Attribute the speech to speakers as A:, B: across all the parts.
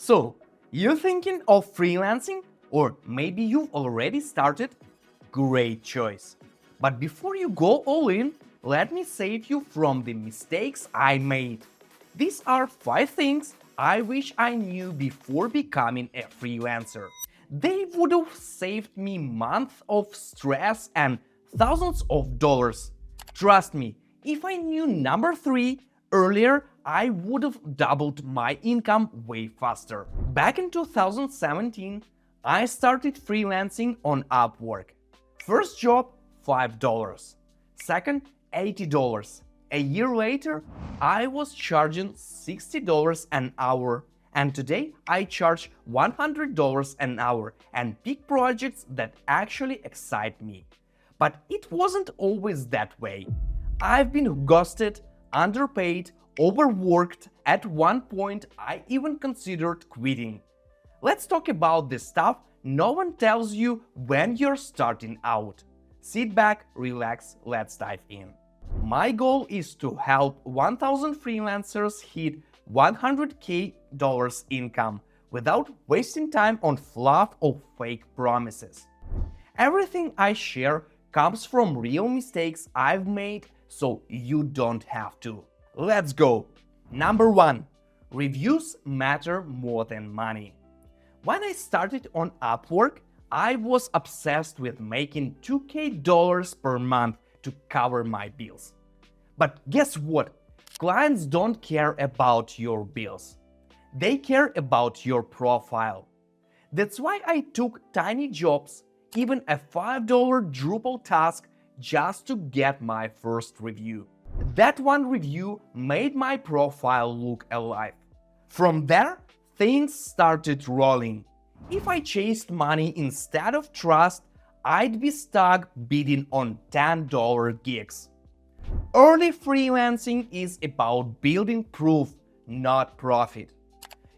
A: So, you're thinking of freelancing? Or maybe you've already started? Great choice. But before you go all in, let me save you from the mistakes I made. These are 5 things I wish I knew before becoming a freelancer. They would have saved me months of stress and thousands of dollars. Trust me, if I knew number 3 earlier, I would have doubled my income way faster. Back in 2017, I started freelancing on Upwork. First job, $5. Second, $80. A year later, I was charging $60 an hour, and today I charge $100 an hour and pick projects that actually excite me. But it wasn't always that way. I've been ghosted, underpaid, overworked. At one point, I even considered quitting. Let's talk about the stuff no one tells you when you're starting out. Sit back, relax, let's dive in. My goal is to help 1,000 freelancers hit $100K income without wasting time on fluff or fake promises. Everything I share comes from real mistakes I've made, so you don't have to. Let's go! Number 1. Reviews matter more than money. When I started on Upwork, I was obsessed with making $2K per month to cover my bills. But guess what? Clients don't care about your bills. They care about your profile. That's why I took tiny jobs, even a $5 Drupal task, just to get my first review. That one review made my profile look alive. From there, things started rolling. If I chased money instead of trust, I'd be stuck bidding on $10 gigs. Early freelancing is about building proof, not profit.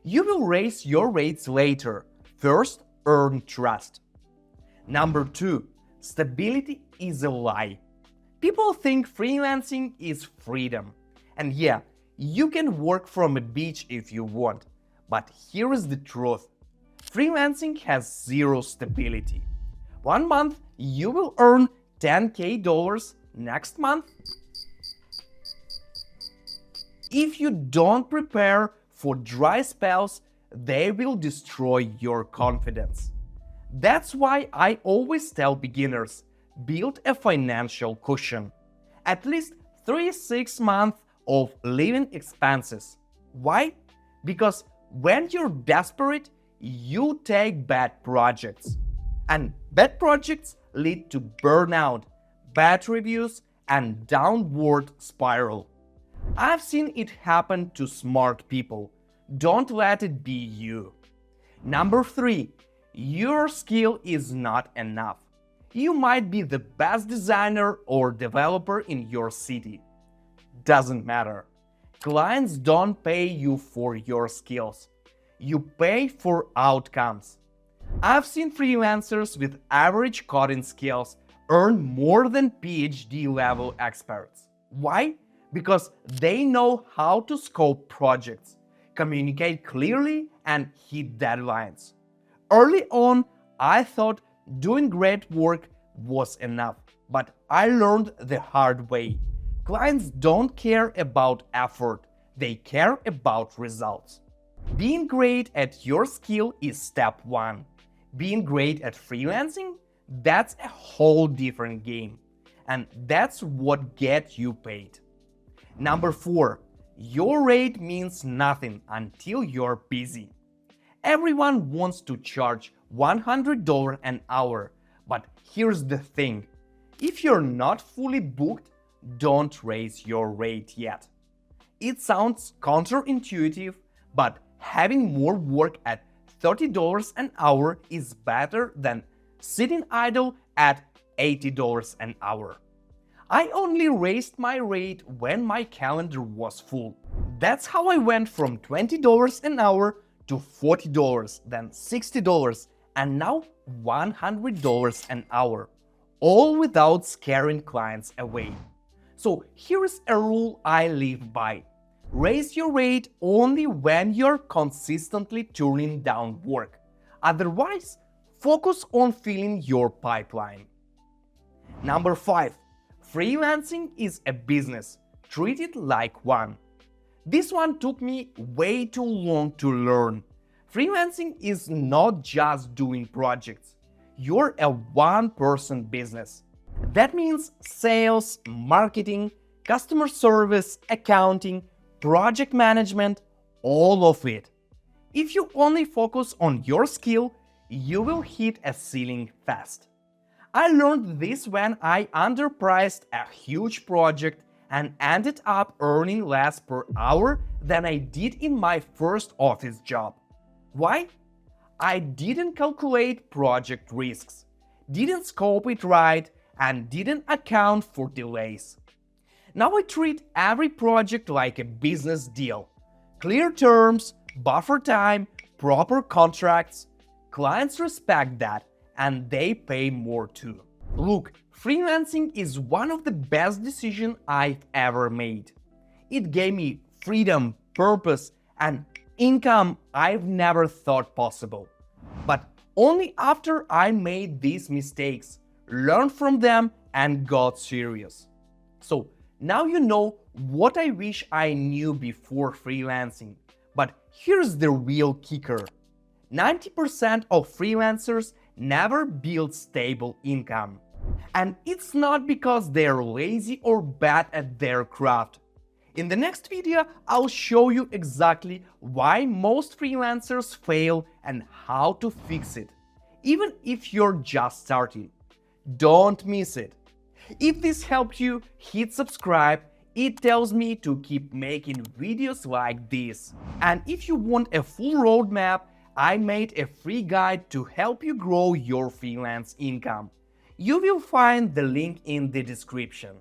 A: You will raise your rates later. First, earn trust. Number 2. Stability is a lie. People think freelancing is freedom. And yeah, you can work from a beach if you want. But here is the truth. Freelancing has zero stability. One month you will earn $10K, next month. If you don't prepare for dry spells, they will destroy your confidence. That's why I always tell beginners, build a financial cushion. At least 3-6 months of living expenses. Why? Because when you're desperate, you take bad projects. And bad projects lead to burnout, bad reviews, and downward spiral. I've seen it happen to smart people. Don't let it be you. Number 3. Your skill is not enough. You might be the best designer or developer in your city. Doesn't matter. Clients don't pay you for your skills. You pay for outcomes. I've seen freelancers with average coding skills earn more than PhD level experts. Why? Because they know how to scope projects, communicate clearly, and hit deadlines. Early on, I thought doing great work was enough, but I learned the hard way. Clients don't care about effort, they care about results. Being great at your skill is step 1. Being great at freelancing, that's a whole different game. And that's what gets you paid. Number 4. Your rate means nothing until you're busy. Everyone wants to charge $100 an hour, but here's the thing. If you're not fully booked, don't raise your rate yet. It sounds counterintuitive, but having more work at $30 an hour is better than sitting idle at $80 an hour. I only raised my rate when my calendar was full. That's how I went from $20 an hour to $40, then $60, and now $100 an hour, all without scaring clients away. So here's a rule I live by. Raise your rate only when you're consistently turning down work. Otherwise, focus on filling your pipeline. Number 5. Freelancing is a business. Treat it like one. This one took me way too long to learn. Freelancing is not just doing projects. You're a one-person business. That means sales, marketing, customer service, accounting, project management, all of it. If you only focus on your skill, you will hit a ceiling fast. I learned this when I underpriced a huge project and ended up earning less per hour than I did in my first office job. Why? I didn't calculate project risks, didn't scope it right, and didn't account for delays. Now I treat every project like a business deal. Clear terms, buffer time, proper contracts. Clients respect that, and they pay more too. Look, freelancing is one of the best decisions I've ever made. It gave me freedom, purpose, and income I've never thought possible. But only after I made these mistakes, learned from them, and got serious. So now you know what I wish I knew before freelancing. But here's the real kicker. 90% of freelancers never build stable income. And it's not because they're lazy or bad at their craft. In the next video, I'll show you exactly why most freelancers fail and how to fix it, even if you're just starting. Don't miss it. If this helped you, hit subscribe. It tells me to keep making videos like this. And if you want a full roadmap, I made a free guide to help you grow your freelance income. You will find the link in the description.